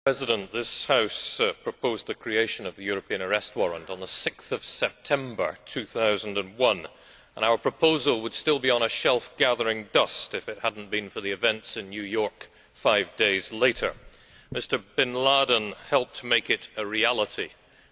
President, this House proposed the creation of the European Arrest Warrant on the 6th of September 2001, and our proposal would still be on a shelf gathering dust if it had not been for the events in New York 5 days later. Mr bin Laden helped make it a reality,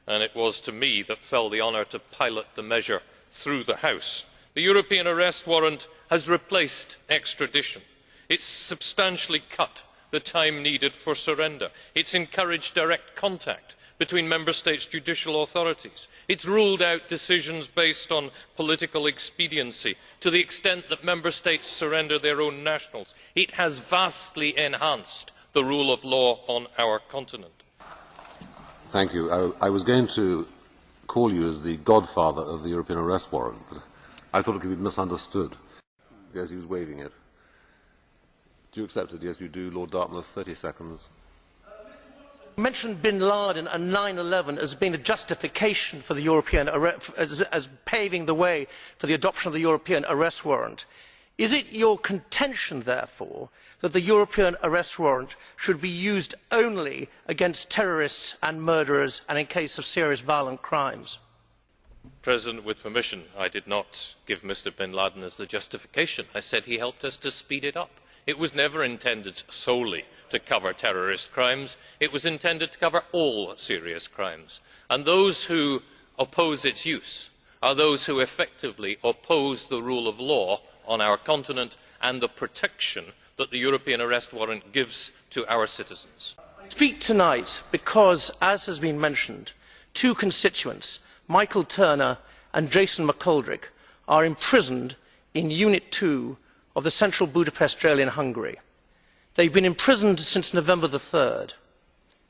and it was to me that fell the honour to pilot the measure through the House. The European Arrest Warrant has replaced extradition. It has substantially cut the time needed for surrender. It has encouraged direct contact between Member States' judicial authorities. It has ruled out decisions based on political expediency to the extent that Member States surrender their own nationals. It has vastly enhanced the rule of law on our continent. Thank you. I was going to call you as the godfather of the European Arrest Warrant, but I thought it could be misunderstood. Yes, he was waving it. Do you accept it? Yes, you do. Lord Dartmouth, 30 seconds. You mentioned bin Laden and 9/11 as being a justification for the European as paving the way for the adoption of the European Arrest Warrant. Is it your contention, therefore, that the European Arrest Warrant should be used only against terrorists and murderers and in case of serious violent crimes? President, with permission, I did not give Mr bin Laden as the justification. I said he helped us to speed it up. It was never intended solely to cover terrorist crimes. It was intended to cover all serious crimes. And those who oppose its use are those who effectively oppose the rule of law on our continent and the protection that the European Arrest Warrant gives to our citizens. I speak tonight because, as has been mentioned, two constituents, Michael Turner and Jason McGoldrick, are imprisoned in Unit 2 of the Central Budapest jail in Hungary. They have been imprisoned since November the 3rd.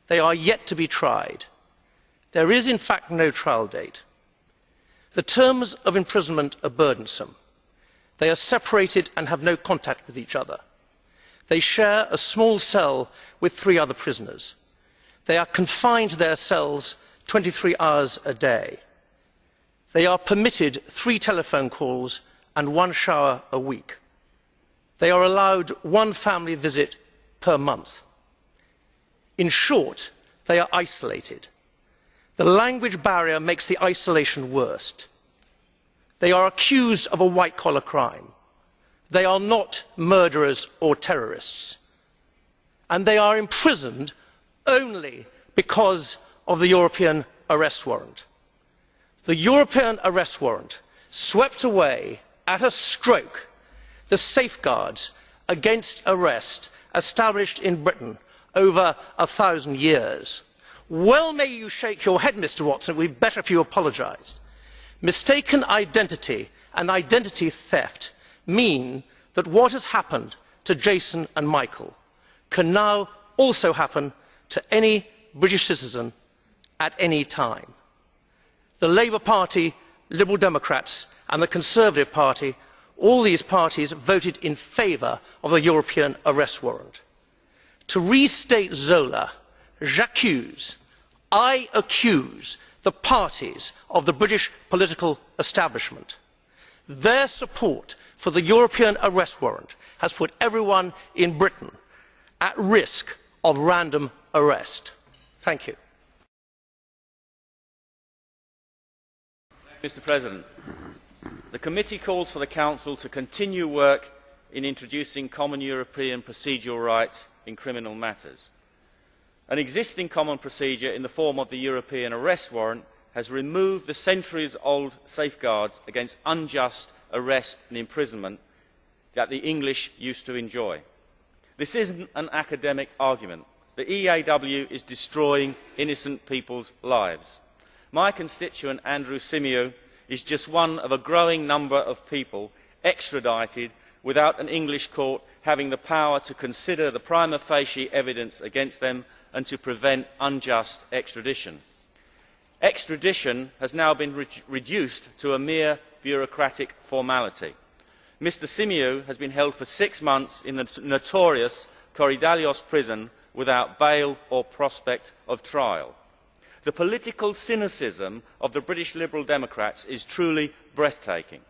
They are yet to be tried. There is in fact no trial date. The terms of imprisonment are burdensome. They are separated and have no contact with each other. They share a small cell with 3 other prisoners. They are confined to their cells 23 hours a day. They are permitted 3 telephone calls and 1 shower a week. They are allowed 1 family visit per month. In short, they are isolated. The language barrier makes the isolation worse. They are accused of a white-collar crime. They are not murderers or terrorists. And they are imprisoned only because of the European Arrest Warrant. The European Arrest Warrant swept away at a stroke the safeguards against arrest established in Britain over 1,000 years. Well may you shake your head, Mr Watson. It would be better if you apologised. Mistaken identity and identity theft mean that what has happened to Jason and Michael can now also happen to any British citizen at any time. The Labour Party, Liberal Democrats and the Conservative Party, all these parties voted in favour of the European Arrest Warrant. To restate Zola, I accuse the parties of the British political establishment. Their support for the European Arrest Warrant has put everyone in Britain at risk of random arrest. Thank you. Mr President, the committee calls for the Council to continue work in introducing common European procedural rights in criminal matters. An existing common procedure in the form of the European Arrest Warrant has removed the centuries-old safeguards against unjust arrest and imprisonment that the English used to enjoy. This isn't an academic argument. The EAW is destroying innocent people's lives. My constituent, Andrew Symeou, is just one of a growing number of people extradited without an English court having the power to consider the prima facie evidence against them and to prevent unjust extradition. Extradition has now been reduced to a mere bureaucratic formality. Mr Symeou has been held for 6 months in the notorious Korydallos prison without bail or prospect of trial. The political cynicism of the British Liberal Democrats is truly breathtaking.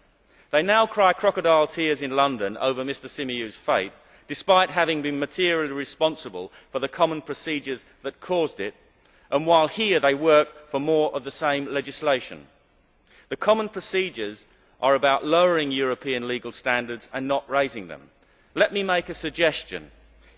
They now cry crocodile tears in London over Mr Symeou's fate, despite having been materially responsible for the common procedures that caused it, and while here they work for more of the same legislation. The common procedures are about lowering European legal standards and not raising them. Let me make a suggestion.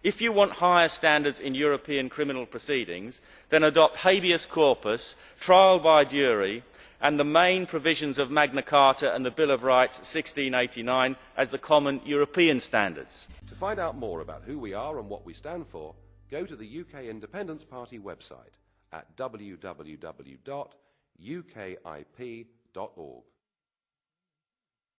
If you want higher standards in European criminal proceedings, then adopt habeas corpus, trial by jury, and the main provisions of Magna Carta and the Bill of Rights 1689 as the common European standards. To find out more about who we are and what we stand for, go to the UK Independence Party website at www.ukip.org.